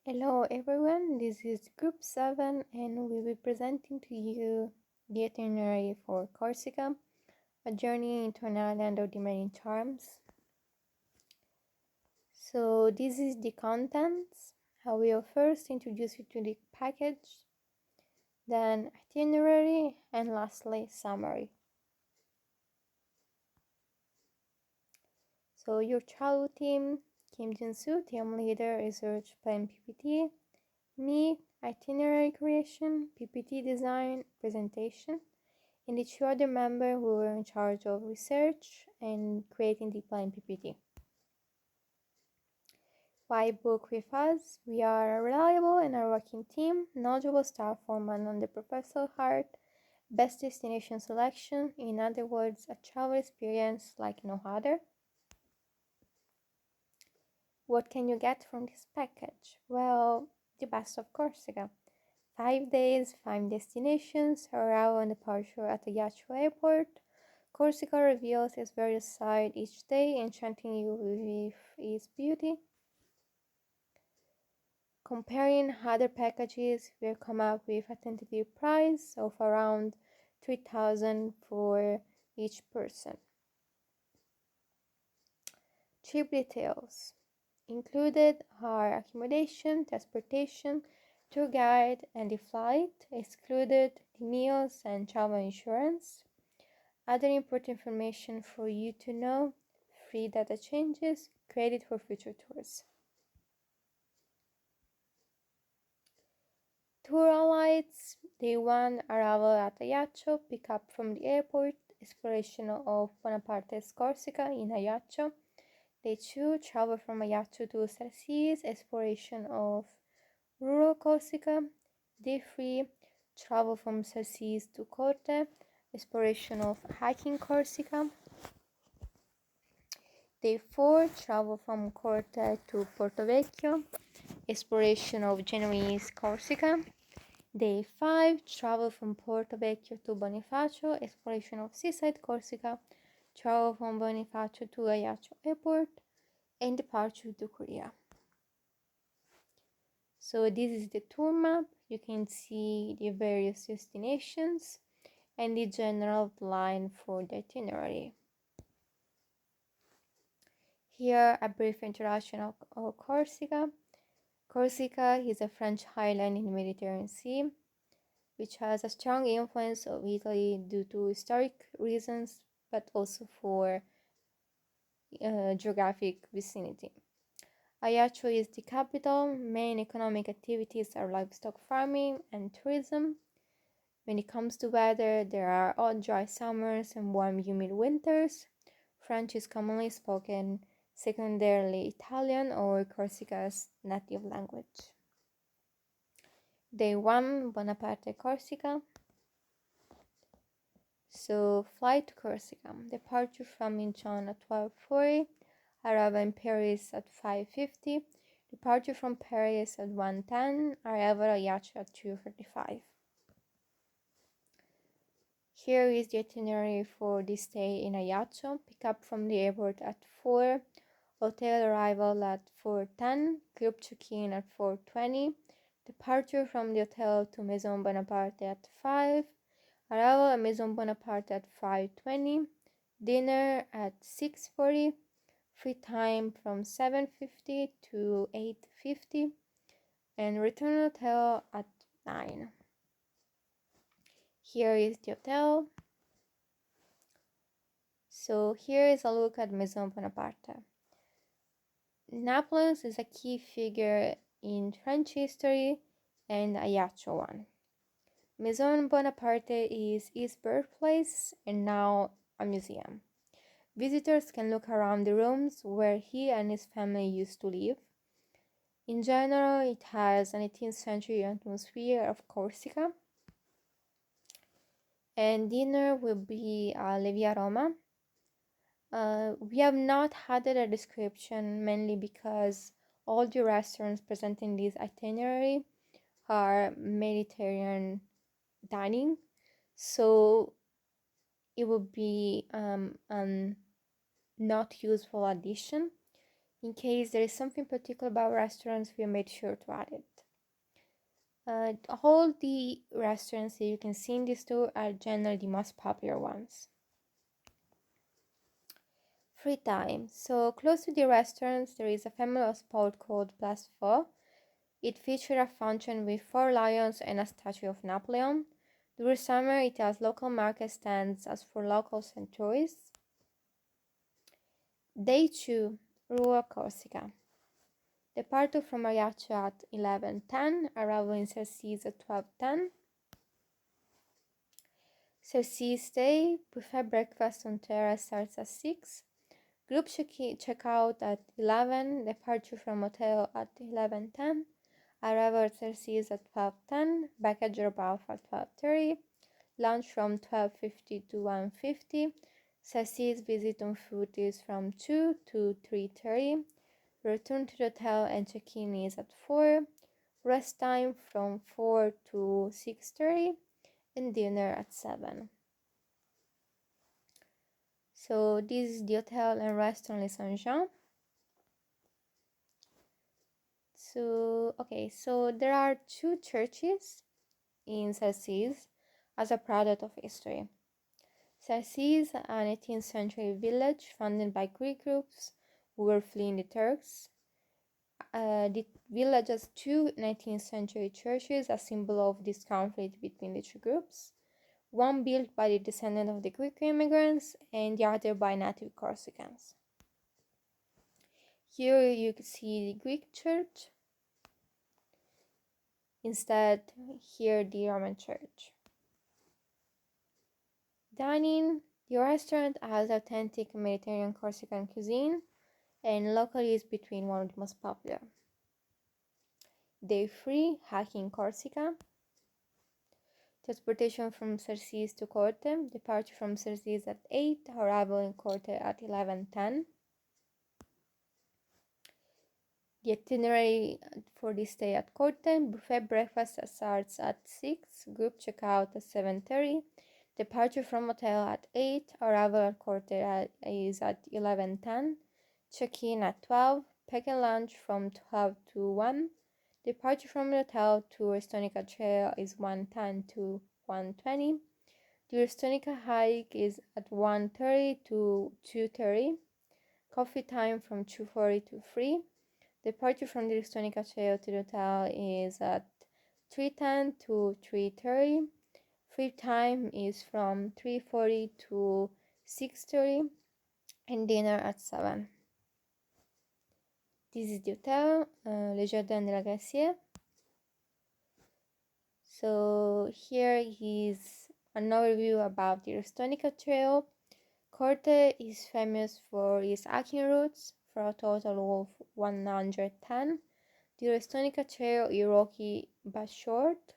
Hello everyone, this is Group 7 and we'll be presenting to you the itinerary for Corsica, a journey into an island of the many charms. So this is the contents. I will first introduce you to the package, then itinerary, and lastly summary. So your travel team: Kim Jin-soo, team leader, research plan PPT. Me, itinerary creation, PPT design, presentation. And the two other members who were in charge of research and creating the plan PPT. Why book with us? We are a reliable and a working team, knowledgeable staff formed under professional heart, best destination selection, in other words, a travel experience like no other. What can you get from this package? Well, the best of Corsica. 5 days, 5 destinations, arrival and departure at the Ajaccio airport. Corsica reveals its various sides each day, enchanting you with its beauty. Comparing other packages, we've come up with a tentative price of around 3,000 for each person. Trip details included are accommodation, transportation, tour guide, and the flight. Excluded the meals and travel insurance. Other important information for you to know: free data changes, credit for future tours. Tour highlights: Day 1, arrival at Ajaccio, pick up from the airport, exploration of Bonaparte's Corsica in Ajaccio. Day 2, travel from Ajaccio to Sarsis, exploration of rural Corsica. Day 3, travel from Sarsis to Corte, exploration of hiking Corsica. Day 4, travel from Corte to Portovecchio, exploration of Genoese Corsica. Day 5, travel from Portovecchio to Bonifacio, exploration of seaside Corsica, travel from Bonifacio to Ajaccio airport, and departure to Korea. So this is the tour map. You can see the various destinations and the general outline for the itinerary. Here, a brief introduction of Corsica. Corsica is a French island in the Mediterranean Sea, which has a strong influence of Italy due to historic reasons, but also for geographic vicinity. Ajaccio is the capital. Main economic activities are livestock farming and tourism. When it comes to weather, there are hot, dry summers and warm, humid winters. French is commonly spoken, secondarily Italian or Corsica's native language. Day 1, Bonaparte, Corsica. So, flight to Corsica. Departure from Incheon at 12:40. Arrival in Paris at 5:50. Departure from Paris at 1:10. Arrival at Ajaccio at 2:35. Here is the itinerary for this stay in Ajaccio. Pick up from the airport at 4. Hotel arrival at 4:10. Group check-in at 4:20. Departure from the hotel to Maison Bonaparte at 5. Arrival at Maison Bonaparte at 5:20. Dinner at 6:40. Free time from 7:50 to 8:50. And return hotel at 9. Here is the hotel. So here is a look at Maison Bonaparte. Naples is a key figure in French history and Ajaccio one. Maison Bonaparte is his birthplace and now a museum. Visitors can look around the rooms where he and his family used to live. In general, it has an 18th century atmosphere of Corsica. And dinner will be Le Via Roma. We have not added a description, mainly because all the restaurants present in this itinerary are Mediterranean dining, so it would be not useful addition. In case there is something particular about restaurants, we made sure to add it. All the restaurants that you can see in this tour are generally the most popular ones. Free time. So close to the restaurants, there is a famous spot called Place Fort. It features a fountain with 4 lions and a statue of Napoleon. During summer, it has local market stands as for locals and tourists. Day 2, Rua Corsica. Departure from Ajaccio at 11:10, arrival in Cercis at 12:10. Cercis stay, buffet breakfast on terrace starts at 6. Group checkout at 11, departure from hotel at 11:10, arrival at Cercis at 12:10, baggage drop-off at 12:30, lunch from 12:50 to 1:50, Cercis visit on foot is from 2 to 3:30, return to the hotel and check-in is at 4, rest time from 4 to 6:30, and dinner at 7. So this is the hotel and restaurant Les Saint-Jean. So there are 2 churches in Cercis as a product of history. Cercis, an 18th century village founded by Greek groups who were fleeing the Turks. The village has 2 19th century churches, a symbol of this conflict between the 2 groups. One built by the descendants of the Greek immigrants and the other by native Corsicans. Here you can see the Greek church. Instead, here the Roman church. Dining. The restaurant has authentic Mediterranean Corsican cuisine and locally is between one of the most popular. Day 3, hiking Corsica. Transportation from Cercis to Corte. Departure from Cercis at 8, arrival in Corte at 11:10. The itinerary for this stay at Corte: buffet breakfast starts at 6, group checkout at 7:30, departure from hotel at 8, arrival at Corte is at 11:10, check-in at 12, pack and lunch from 12 to 1, departure from the hotel to Restonica Trail is 1:10 to 1:20, the Restonica hike is at 1:30 to 2:30, coffee time from 2:40 to 3, departure from the Restonica Trail to the hotel is at 3:10 to 3:30. Free time is from 3:40 to 6:30 and dinner at 7. This is the hotel, Le Jardin de la Glacière. So here is an overview about the Restonica Trail. Corte is famous for its hiking routes for a total of 110. The Restonica Trail is rocky but short.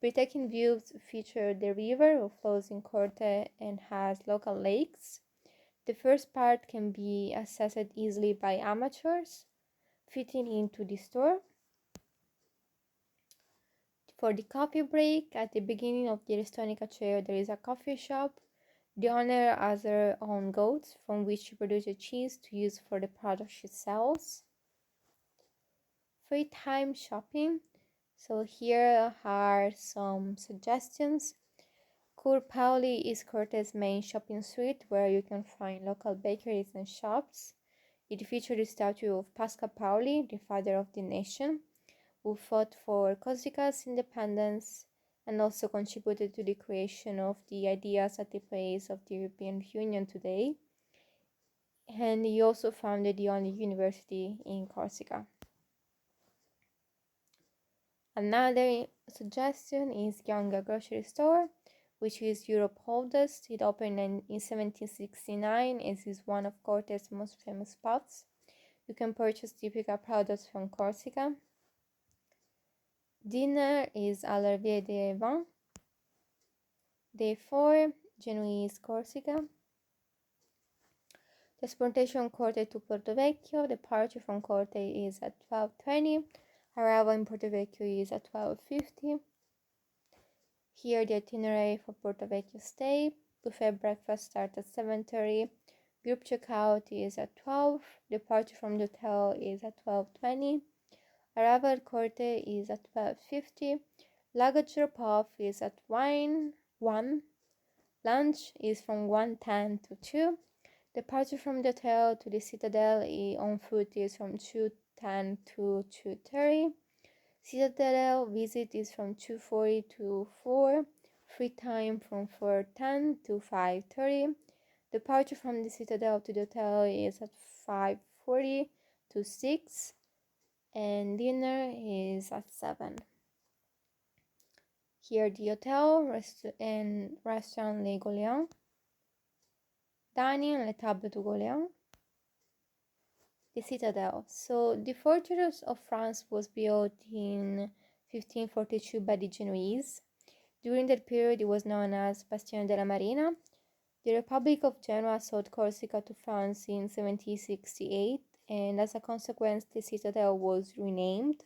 Breathtaking views feature the river who flows in Corte and has local lakes. The first part can be accessed easily by amateurs, fitting into the tour. For the coffee break, at the beginning of the Restonica Trail, there is a coffee shop. The owner has her own goats, from which she produces cheese to use for the products she sells. Free time shopping. So here are some suggestions. Cur Pauli is Corte's main shopping street, where you can find local bakeries and shops. It features the statue of Pascal Pauli, the father of the nation, who fought for Corsica's independence and also contributed to the creation of the ideas at the place of the European Union today. And he also founded the only university in Corsica. Another suggestion is Younger Grocery Store, which is Europe's oldest. It opened in 1769 and is one of Corte's most famous spots. You can purchase typical products from Corsica. Dinner is Allarvier de Vin. Day 4, Genoese Corsica. Transportation Corte to Porto Vecchio. Departure from Corte is at 12:20. Arrival in Porto Vecchio is at 12:50. Here the itinerary for Porto Vecchio stay. Buffet breakfast starts at 7:30. Group checkout is at 12. Departure from the hotel is at 12:20. Arrival at Corte is at 12:50. Luggage drop-off is at 1. Lunch is from 1:10 to 2. Departure from the hotel to the Citadel on foot is from 2:10 to 2:30. Citadel visit is from 2:40 to 4. Free time from 4:10 to 5:30. Departure from the Citadel to the hotel is at 5:40 to 6. And dinner is at 7. Here the hotel and restaurant Les Gauliens. Dining on the table du Gaulion. The Citadel. So the fortress of France was built in 1542 by the Genoese. During that period, it was known as Bastion della Marina. The Republic of Genoa sold Corsica to France in 1768, and as a consequence, the citadel was renamed.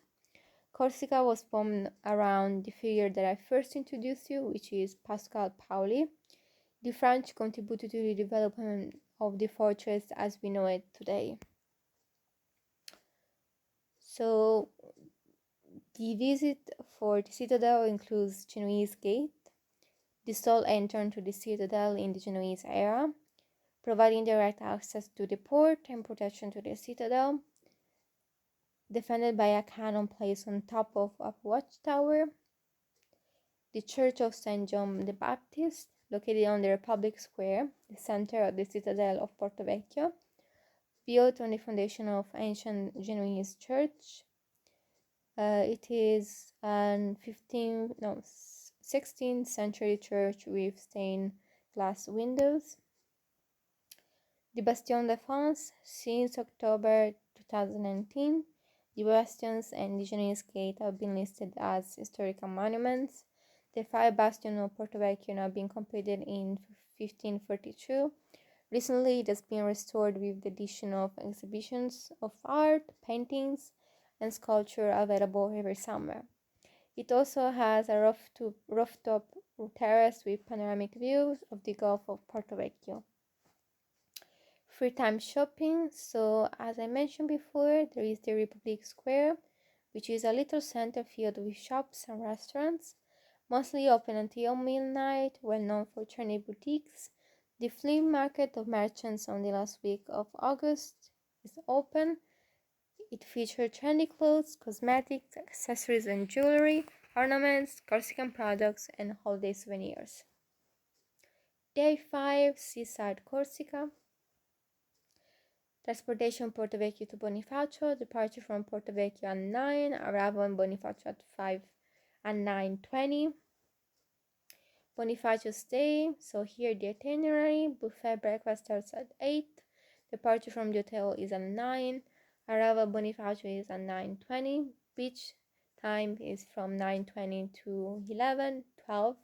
Corsica was formed around the figure that I first introduced you, which is Pascal Pauli. The French contributed to the development of the fortress as we know it today. So, the visit for the citadel includes Genoese Gate, the sole entrance to the citadel in the Genoese era, providing direct access to the port and protection to the citadel, defended by a cannon placed on top of a watchtower, the Church of St. John the Baptist, located on the Republic Square, the center of the citadel of Porto Vecchio, built on the foundation of ancient Genoese church. It is an 16th century church with stained glass windows. The Bastion de France. Since October 2019, the bastions and the Genoese Gate have been listed as historical monuments. The 5 bastions of Porto Vecchio have been completed in 1542. Recently, it has been restored with the addition of exhibitions of art, paintings, and sculpture available every summer. It also has a rooftop terrace with panoramic views of the Gulf of Porto Vecchio. Free time shopping. So, as I mentioned before, there is the Republic Square, which is a little center filled with shops and restaurants, mostly open until midnight, well known for trendy boutiques. The flea market of merchants on the last week of August is open. It features trendy clothes, cosmetics, accessories and jewelry, ornaments, Corsican products, and holiday souvenirs. Day 5, Seaside Corsica. Transportation Porto Vecchio to Bonifacio. Departure from Porto Vecchio at 9. Arrival in Bonifacio at 5 and 9:20. Bonifacio stay. So here the itinerary. Buffet breakfast starts at 8. Departure from the hotel is at 9. Arrival Bonifacio is at 9:20. Beach time is from 9:20 to 12.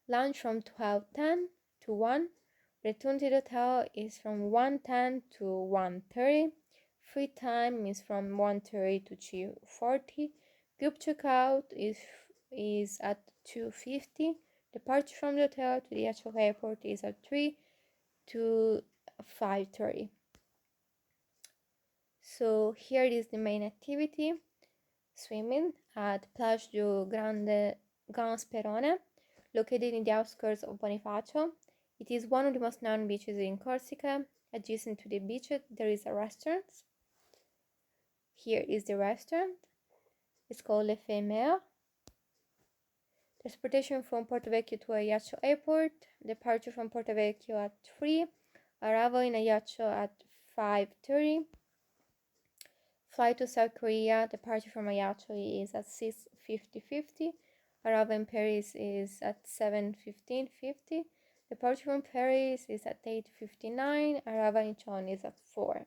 Lunch from 12:10 to 1. Return to the hotel is from 1:10 to 1:30. Free time is from 1:30 to 2:40. Group checkout is at 2:50. Departure from the hotel to the actual airport is at 3 to 5:30. So here is the main activity. Swimming at Plage du Gran Sperone, located in the outskirts of Bonifacio. It is one of the most known beaches in Corsica. Adjacent to the beach, there is a restaurant. Here is the restaurant. It's called Le Femelle. Transportation from Porto Vecchio to Ajaccio Airport. Departure from Porto Vecchio at 3. Arrival in Ajaccio at 5:30. Flight to South Korea. Departure from Ajaccio is at 6:50. Arrival in Paris is at 7:50. Departure from Paris is at 8:59. Arrival in Chon is at 4.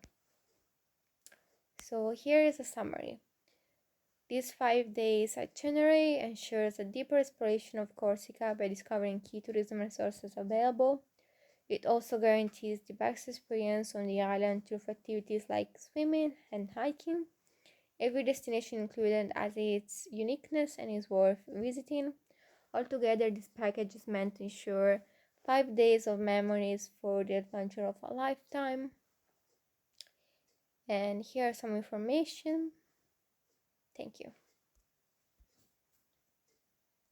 So here is a summary. This 5 days itinerary ensures a deeper exploration of Corsica by discovering key tourism resources available. It also guarantees the best experience on the island through activities like swimming and hiking. Every destination included has its uniqueness and is worth visiting. Altogether, this package is meant to ensure 5 days of memories for the adventure of a lifetime. And here are some information. Thank you.